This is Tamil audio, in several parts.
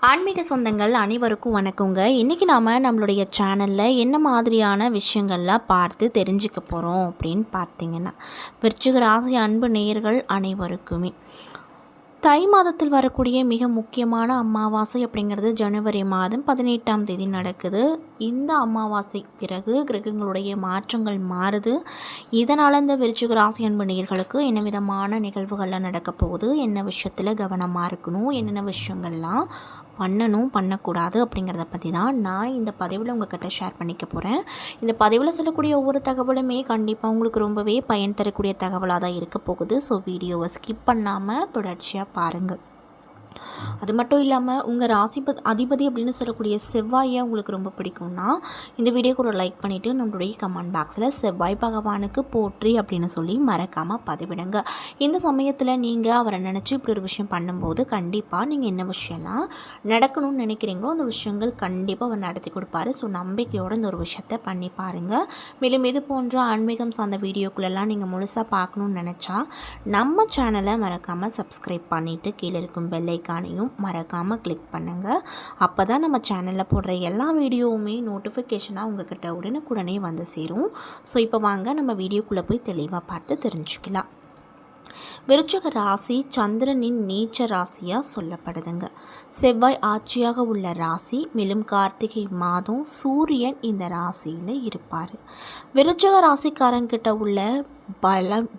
ஆன்மீக சொந்தங்கள் அனைவருக்கும் வணக்கங்க. இன்றைக்கி நாம் நம்மளுடைய சேனலில் என்ன மாதிரியான விஷயங்கள்லாம் பார்த்து தெரிஞ்சுக்க போகிறோம் அப்படின்னு பார்த்தீங்கன்னா, விருச்சிக ராசி அன்பு நேயர்கள் அனைவருக்குமே தை மாதத்தில் வரக்கூடிய மிக முக்கியமான அமாவாசை அப்படிங்கிறது ஜனவரி மாதம் 18ஆம் தேதி நடக்குது. இந்த அமாவாசை பிறகு கிரகங்களுடைய மாற்றங்கள் மாறுது. இதனால் இந்த விருச்சிக ராசி அன்பு நேயர்களுக்கு என்ன விதமான நிகழ்வுகள்லாம் நடக்க போகுது, என்ன விஷயத்தில் கவனமாக இருக்கணும், என்னென்ன விஷயங்கள்லாம் பண்ணணும் பண்ணக்கூடாது அப்படிங்கிறத பற்றி தான் நான் இந்த பதிவில் உங்கள்கிட்ட ஷேர் பண்ணிக்க போகிறேன். இந்த பதிவில் சொல்லக்கூடிய ஒவ்வொரு தகவலுமே கண்டிப்பாக உங்களுக்கு ரொம்பவே பயன் தரக்கூடிய தகவலாக தான் இருக்க போகுது. ஸோ வீடியோவை ஸ்கிப் பண்ணாமல் தொடர்ச்சியாக பாருங்கள். அது மட்டும் இல்லாமல் உங்கள் அதிபதி அப்படின்னு சொல்லக்கூடிய செவ்வாயை உங்களுக்கு ரொம்ப பிடிக்கும்னா இந்த வீடியோக்கு ஒரு லைக் பண்ணிவிட்டு நம்மளுடைய கமெண்ட் பாக்ஸில் செவ்வாய் பகவானுக்கு போற்றி அப்படின்னு சொல்லி மறக்காமல் பதிவிடுங்க. இந்த சமயத்தில் நீங்கள் அவரை நினச்சி இப்படி ஒரு விஷயம் பண்ணும்போது கண்டிப்பாக நீங்கள் என்ன விஷயம்லாம் நடக்கணும்னு நினைக்கிறீங்களோ அந்த விஷயங்கள் கண்டிப்பாக அவர் நடத்தி கொடுப்பாரு. ஸோ நம்பிக்கையோடு இந்த ஒரு விஷயத்தை பண்ணி பாருங்கள். மேலும் இது போன்ற ஆன்மீகம் சார்ந்த வீடியோக்குள்ளெல்லாம் நீங்கள் முழுசாக பார்க்கணுன்னு நினச்சா நம்ம சேனலை மறக்காமல் சப்ஸ்கிரைப் பண்ணிவிட்டு கீழே இருக்கும் பெல் ஐக்கானையும் மறக்காமல் கிளிக் பண்ணுங்கள். அப்போ தான் நம்ம சேனலில் போடுற எல்லா வீடியோவுமே நோட்டிஃபிகேஷனாக உங்கள்கிட்ட உடனுக்குடனே வந்து சேரும். ஸோ இப்போ வாங்க நம்ம வீடியோக்குள்ளே போய் தெளிவாக பார்த்து தெரிஞ்சுக்கலாம். விருச்சிக ராசி சந்திரனின் நீச்ச ராசியாக சொல்லப்படுதுங்க. செவ்வாய் ஆட்சியாக உள்ள ராசி. மேலும் கார்த்திகை மாதம் சூரியன் இந்த ராசியில் இருப்பார். விருச்சிக ராசிக்காரங்கிட்ட உள்ள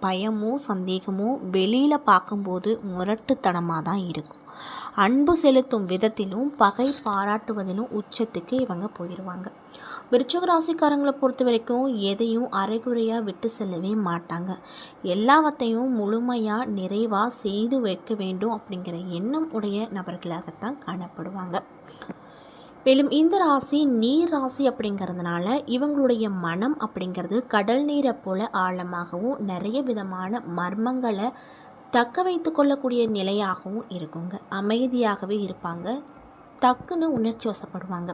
பயமோ சந்தேகமோ வெளியில் பார்க்கும்போது முரட்டுத்தனமாக தான் இருக்கும். அன்பு செலுத்தும் விதத்திலும் பகை பாராட்டுவதிலும் உச்சத்துக்கு இவங்க போயிடுவாங்க. விருச்சிக ராசிக்காரங்களை பொறுத்த வரைக்கும் எதையும் அரைகுறையாக விட்டு செல்லவே மாட்டாங்க. எல்லாவற்றையும் முழுமையாக நிறைவாக செய்து வைக்க வேண்டும் அப்படிங்கிற எண்ணம் உடைய நபர்களாகத்தான் காணப்படுவாங்க. மேலும் இந்த ராசி நீர் ராசி அப்படிங்கிறதுனால இவங்களுடைய மனம் அப்படிங்கிறது கடல் நீரை போல ஆழமாகவும் நிறைய விதமான மர்மங்களை தக்க வைத்து கொள்ளக்கூடிய நிலையாகவும் இருக்குங்க. அமைதியாகவே இருப்பாங்க. டக்குன்னு உணர்ச்சி வசப்படுவாங்க.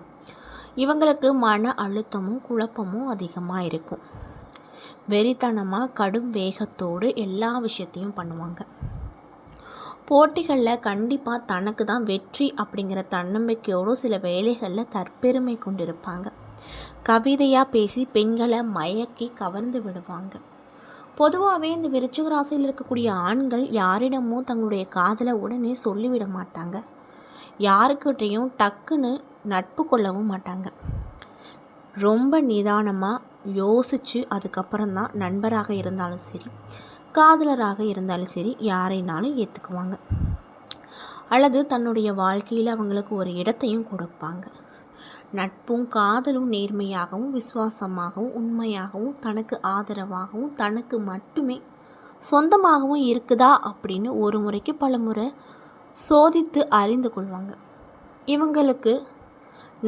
இவங்களுக்கு மன அழுத்தமும் குழப்பமும் அதிகமாக இருக்கும். வெறித்தனமாக கடும் வேகத்தோடு எல்லா விஷயத்தையும் பண்ணுவாங்க. போட்டிகளில் கண்டிப்பாக தனக்கு தான் வெற்றி அப்படிங்கிற தன்னம்பிக்கையோடு சில வேலைகளில் தற்பெருமை கொண்டிருப்பாங்க. கவிதையாக பேசி பெண்களை மயக்கி கவர்ந்து விடுவாங்க. பொதுவாகவே இந்த விருச்சிக ராசியில் இருக்கக்கூடிய ஆண்கள் யாரிடமும் தங்களுடைய காதலை உடனே சொல்லிவிட மாட்டாங்க. யாருக்கிட்டையும் டக்குன்னு நட்பு கொள்ளவும் மாட்டாங்க. ரொம்ப நிதானமாக யோசித்து அதுக்கப்புறம்தான் நண்பராக இருந்தாலும் சரி, காதலராக இருந்தாலும் சரி யாரைனாலும் ஏற்றுக்குவாங்க. அல்லது தன்னுடைய வாழ்க்கையில் அவங்களுக்கு ஒரு இடத்தையும் கொடுப்பாங்க. நட்பும் காதலும் நேர்மையாகவும் விசுவாசமாகவும் உண்மையாகவும் தனக்கு ஆதரவாகவும் தனக்கு மட்டுமே சொந்தமாகவும் இருக்குதா அப்படின்னு ஒரு முறைக்கு பல முறை சோதித்து அறிந்து கொள்வாங்க. இவங்களுக்கு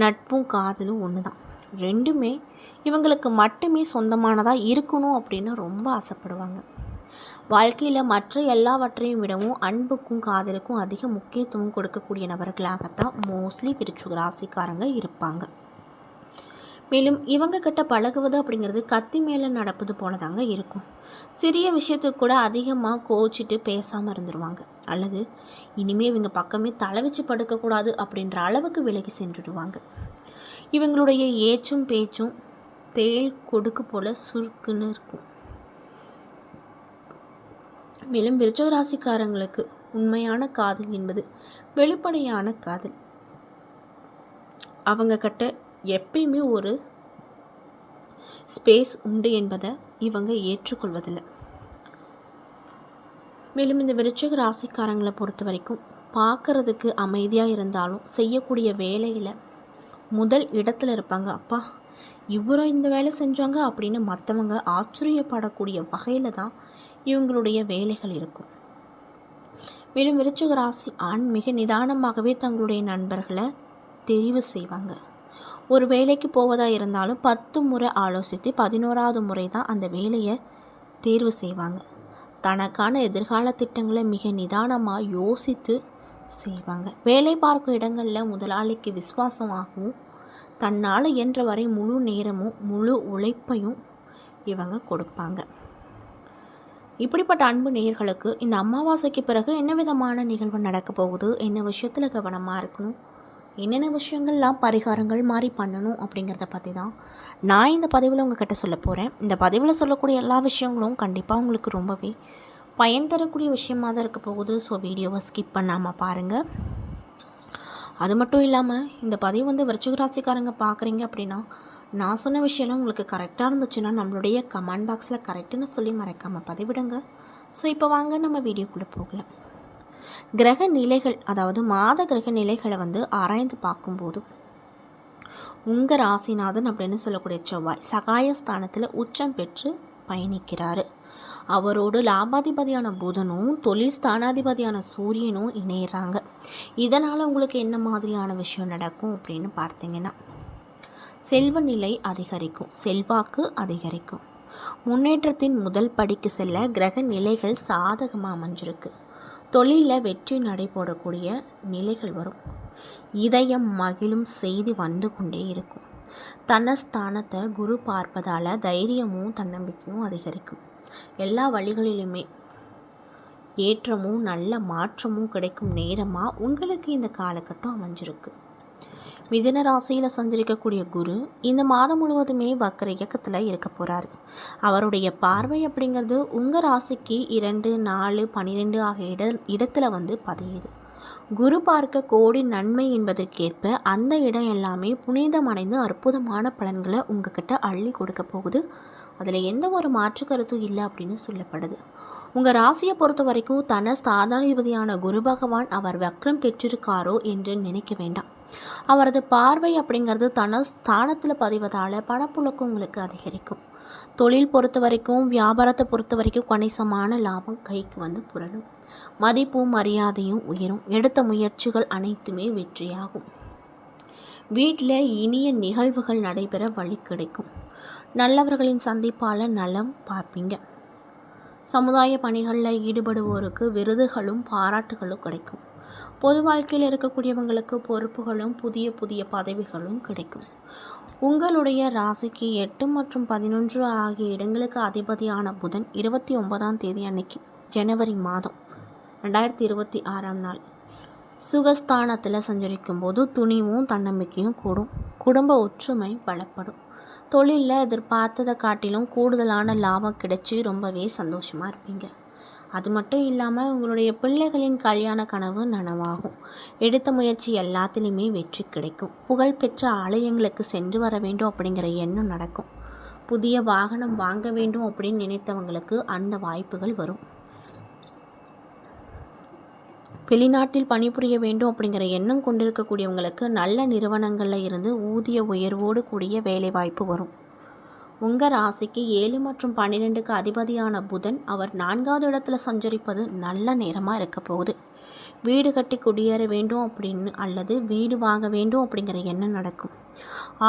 நட்பும் காதலும் ஒன்று தான். ரெண்டுமே இவங்களுக்கு மட்டுமே சொந்தமானதாக இருக்கணும் அப்படின்னு ரொம்ப ஆசைப்படுவாங்க. வாழ்க்கையில் மற்ற எல்லாவற்றையும் விடவும் அன்புக்கும் காதலுக்கும் அதிக முக்கியத்துவம் கொடுக்கக்கூடிய நபர்களாகத்தான் மோஸ்ட்லி விருச்சிக ராசிக்காரங்க இருப்பாங்க. மேலும் இவங்க கிட்ட பழகுவது அப்படிங்கிறது கத்தி மேலே நடப்பது போல தாங்க இருக்கும். சிறிய விஷயத்துக்கு கூட அதிகமாக கோச்சிட்டு பேசாமல் இருந்துருவாங்க. அல்லது இனிமேல் இவங்க பக்கமே தலை வச்சு படுக்கக்கூடாது அப்படின்ற அளவுக்கு விலகி சென்றுடுவாங்க. இவங்களுடைய ஏச்சும் பேச்சும் தேள் கொடுக்கு போல் சுருக்குன்னு இருக்கும். மேலும் விருச்சிக ராசிக்காரங்களுக்கு உண்மையான காதல் என்பது வெளிப்படையான காதல். அவங்க கிட்ட எப்பயுமே ஒரு ஸ்பேஸ் உண்டு என்பதை இவங்க ஏற்றுக்கொள்வதில்லை. மேலும் இந்த விருச்சிக ராசிக்காரங்களை பொறுத்த வரைக்கும் பார்க்குறதுக்கு அமைதியாக இருந்தாலும் செய்யக்கூடிய வேலையில் முதல் இடத்துல இருப்பாங்க. அப்பா இவரோ இந்த வேலை செஞ்சாங்க அப்படின்னு மற்றவங்க ஆச்சரியப்படக்கூடிய வகையில் தான் இவங்களுடைய வேலைகள் இருக்கும். மேலும் விருச்சிக ராசி ஆண் மிக நிதானமாகவே தங்களுடைய நண்பர்களை தெரிவு செய்வாங்க. ஒரு வேலைக்கு போவதாக இருந்தாலும் 10 முறை ஆலோசித்து 11வது முறை தான் அந்த வேலையை தேர்வு செய்வாங்க. தனக்கான எதிர்கால திட்டங்களை மிக நிதானமாக யோசித்து செய்வாங்க. வேலை பார்க்கும் இடங்களில் முதலாளிக்கு விசுவாசமாகவும் தன்னால் இயன்ற வரை முழு நேரமும் முழு உழைப்பையும் இவங்க கொடுப்பாங்க. இப்படிப்பட்ட அன்பு நேயர்களுக்கு இந்த அமாவாசைக்கு பிறகு என்ன விதமான நிகழ்வு நடக்க போகுது, என்ன விஷயத்தில் கவனமாக இருக்கணும், என்னென்ன விஷயங்கள்லாம் பரிகாரங்கள் மாதிரி பண்ணணும் அப்படிங்கிறத பற்றி தான் நான் இந்த பதிவில் உங்ககிட்ட சொல்ல போகிறேன். இந்த பதிவில் சொல்லக்கூடிய எல்லா விஷயங்களும் கண்டிப்பாக உங்களுக்கு ரொம்பவே பயன் தரக்கூடிய விஷயமாக தான் இருக்க போகுது. ஸோ வீடியோவை ஸ்கிப் பண்ணாமல் பாருங்கள். அது மட்டும் இல்லாமல் இந்த பதிவு விருச்சிக ராசிக்காரங்க பார்க்குறீங்க அப்படின்னா, நான் சொன்ன விஷயம்லாம் உங்களுக்கு கரெக்டாக இருந்துச்சுன்னா நம்மளுடைய கமெண்ட் பாக்ஸில் கரெக்டுன்னு சொல்லி மறக்காமல் பதிவிடுங்க. ஸோ இப்போ வாங்க நம்ம வீடியோக்குள்ளே போகலாம். கிரக நிலைகள், அதாவது மாத கிரக நிலைகளை ஆராய்ந்து பார்க்கும்போது உங்கள் ராசிநாதன் அப்படின்னு சொல்லக்கூடிய செவ்வாய் சகாயஸ்தானத்தில் உச்சம் பெற்று பயணிக்கிறாரு. அவரோடு லாபாதிபதியான புதனும் தொழில் ஸ்தானாதிபதியான சூரியனும் இணையிறாங்க. இதனால் உங்களுக்கு என்ன மாதிரியான விஷயம் நடக்கும் அப்படின்னு பார்த்தீங்கன்னா, செல்வ நிலை அதிகரிக்கும், செல்வாக்கு அதிகரிக்கும், முன்னேற்றத்தின் முதல் படிக்கு செல்ல கிரக நிலைகள் சாதகமாக அமைஞ்சிருக்கு. தொழிலில் வெற்றி நடைபெறக்கூடிய நிலைகள் வரும். இதயம் மகிழும் செய்தி வந்து கொண்டே இருக்கும். தனஸ்தானத்தை குரு பார்ப்பதால் தைரியமும் தன்னம்பிக்கையும் அதிகரிக்கும். எல்லா வழிகளிலுமே ஏற்றமும் நல்ல மாற்றமும் கிடைக்கும் நேரமாக உங்களுக்கு இந்த காலகட்டம் அமைஞ்சிருக்கு. மிதுன ராசியில் சஞ்சரிக்கக்கூடிய குரு இந்த மாதம் முழுவதுமே வக்கர இயக்கத்தில் இருக்க போகிறாரு. அவருடைய பார்வை அப்படிங்கிறது உங்கள் ராசிக்கு 2, 4, 12 ஆகிய இடத்துல பதியுது. குரு பார்க்க கோடி நன்மை என்பதற்கேற்ப அந்த இடம் எல்லாமே புனிதமடைந்து அற்புதமான பலன்களை உங்ககிட்ட அள்ளி கொடுக்க போகுது. அதில் எந்த ஒரு மாற்று கருத்தும் இல்லை அப்படின்னு சொல்லப்படுது. உங்கள் ராசியை பொறுத்த வரைக்கும் ஸ்தானாதிபதியான குரு பகவான் அவர் வக்ரம் பெற்றிருக்காரோ என்று நினைக்க வேண்டாம். அவரது பார்வை அப்படிங்கிறது ஸ்தானத்தில் பதிவதால் பணப்புழக்கம் உங்களுக்கு அதிகரிக்கும். தொழில் பொறுத்த வரைக்கும், வியாபாரத்தை பொறுத்த வரைக்கும் கணிசமான லாபம் கைக்கு புரளும். மதிப்பும் மரியாதையும் உயரும். எடுத்த முயற்சிகள் அனைத்துமே வெற்றியாகும். வீட்டில் இனிய நிகழ்வுகள் நடைபெற வழி கிடைக்கும். நல்லவர்களின் சந்திப்பால் நலம் பார்ப்பீங்க. சமுதாய பணிகளில் ஈடுபடுவோருக்கு விருதுகளும் பாராட்டுகளும் கிடைக்கும். பொது வாழ்க்கையில் இருக்கக்கூடியவங்களுக்கு பொறுப்புகளும் புதிய புதிய பதவிகளும் கிடைக்கும். உங்களுடைய ராசிக்கு 8 மற்றும் 11 ஆகிய இடங்களுக்கு அதிபதியான புதன் 29ஆம் தேதி அன்னைக்கு ஜனவரி மாதம் 2026ஆம் நாள் சுகஸ்தானத்தில் சஞ்சரிக்கும் போது துணிவும் தன்னம்பிக்கையும் கூடும். குடும்ப ஒற்றுமை பலப்படும். தொழிலில் எதிர்பார்த்ததை காட்டிலும் கூடுதலான லாபம் கிடைச்சி ரொம்பவே சந்தோஷமாக இருப்பீங்க. அது மட்டும் இல்லாமல் உங்களுடைய பிள்ளைகளின் கல்யாண கனவு நனவாகும். எடுத்த முயற்சி எல்லாத்துலேயுமே வெற்றி கிடைக்கும். புகழ்பெற்ற ஆலயங்களுக்கு சென்று வர வேண்டும் அப்படிங்கிற எண்ணம் நடக்கும். புதிய வாகனம் வாங்க வேண்டும் அப்படின்னு நினைத்தவங்களுக்கு அந்த வாய்ப்புகள் வரும். வெளிநாட்டில் பணிபுரிய வேண்டும் அப்படிங்கிற எண்ணம் கொண்டிருக்கக்கூடியவங்களுக்கு நல்ல நிறுவனங்களில் இருந்து ஊதிய உயர்வோடு கூடிய வேலை வாய்ப்பு வரும். உங்கள் ராசிக்கு 7 மற்றும் 12க்கு அதிபதியான புதன் அவர் 4வது இடத்துல சஞ்சரிப்பது நல்ல நேரமாக இருக்க போகுது. வீடு கட்டி குடியேற வேண்டும் அப்படின்னு அல்லது வீடு வாங்க வேண்டும் அப்படிங்கிற எண்ணம் நடக்கும்.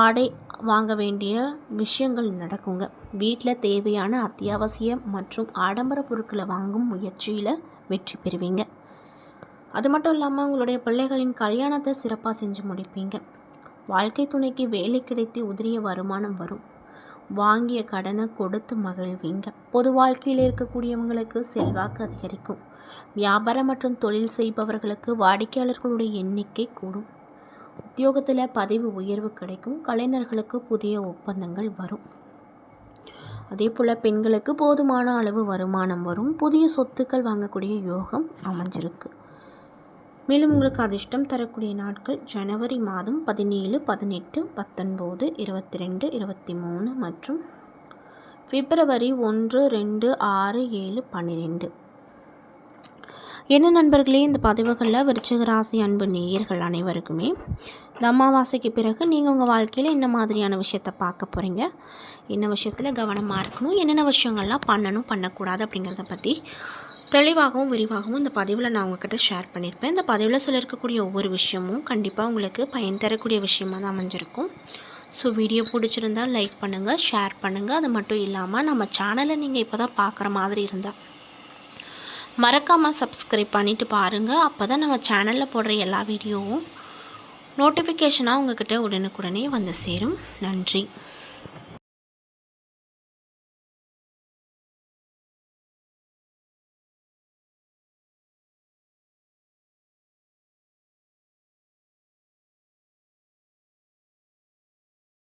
ஆடை வாங்க வேண்டிய விஷயங்கள் நடக்குங்க. வீட்டில் தேவையான அத்தியாவசிய மற்றும் ஆடம்பர பொருட்களை வாங்கும் முயற்சியில் வெற்றி பெறுவீங்க. அது மட்டும் இல்லாமல் உங்களுடைய பிள்ளைகளின் கல்யாணத்தை சிறப்பாக செஞ்சு முடிப்பீங்க. வாழ்க்கை துணைக்கு வேலை கிடைத்து உதிரிய வருமானம் வரும். வாங்கிய கடனை கொடுத்து மகிழ்வீங்க. பொது வாழ்க்கையில் இருக்கக்கூடியவங்களுக்கு செல்வாக்கு அதிகரிக்கும். வியாபாரம் மற்றும் தொழில் செய்பவர்களுக்கு வாடிக்கையாளர்களுடைய எண்ணிக்கை கூடும். உத்தியோகத்தில் பதவி உயர்வு கிடைக்கும். கலைஞர்களுக்கு புதிய ஒப்பந்தங்கள் வரும். அதே போல் பெண்களுக்கு போதுமான அளவு வருமானம் வரும். புதிய சொத்துக்கள் வாங்கக்கூடிய யோகம் அமைஞ்சிருக்கு. மேலும் உங்களுக்கு அதிர்ஷ்டம் தரக்கூடிய நாட்கள் ஜனவரி மாதம் 17, 18, 19, 22, 23 மற்றும் பிப்ரவரி 1, 2, 6, 7, 12. என்ன நண்பர்களே, இந்த பதிவுகளில் விருச்சிக ராசி அன்பு நேயர்கள் அனைவருக்குமே இந்த அமாவாசைக்கு பிறகு நீங்கள் உங்கள் வாழ்க்கையில் என்ன மாதிரியான விஷயத்தை பார்க்க போகிறீங்க, என்ன விஷயத்தில் கவனமாக இருக்கணும், என்னென்ன விஷயங்கள்லாம் பண்ணணும் பண்ணக்கூடாது அப்படிங்கிறத பற்றி தெளிவாகவும் விரிவாகவும் இந்த பதிவில் நான் உங்கள்கிட்ட ஷேர் பண்ணியிருப்பேன். இந்த பதிவில் சொல்லியிருக்கக்கூடிய ஒவ்வொரு விஷயமும் கண்டிப்பாக உங்களுக்கு பயன் தரக்கூடிய விஷயமாக தான் அமைஞ்சிருக்கும். ஸோ வீடியோ பிடிச்சிருந்தால் லைக் பண்ணுங்கள், ஷேர் பண்ணுங்கள். அது மட்டும் இல்லாமல் நம்ம சேனலை நீங்கள் இப்போ தான் பார்க்குற மாதிரி இருந்தால் மறக்காமல் சப்ஸ்கிரைப் பண்ணிவிட்டு பாருங்கள். அப்போ தான் நம்ம சேனலில் போடுற எல்லா வீடியோவும் நோட்டிஃபிகேஷனாக உங்கள்கிட்ட உடனுக்குடனே சேரும். நன்றி.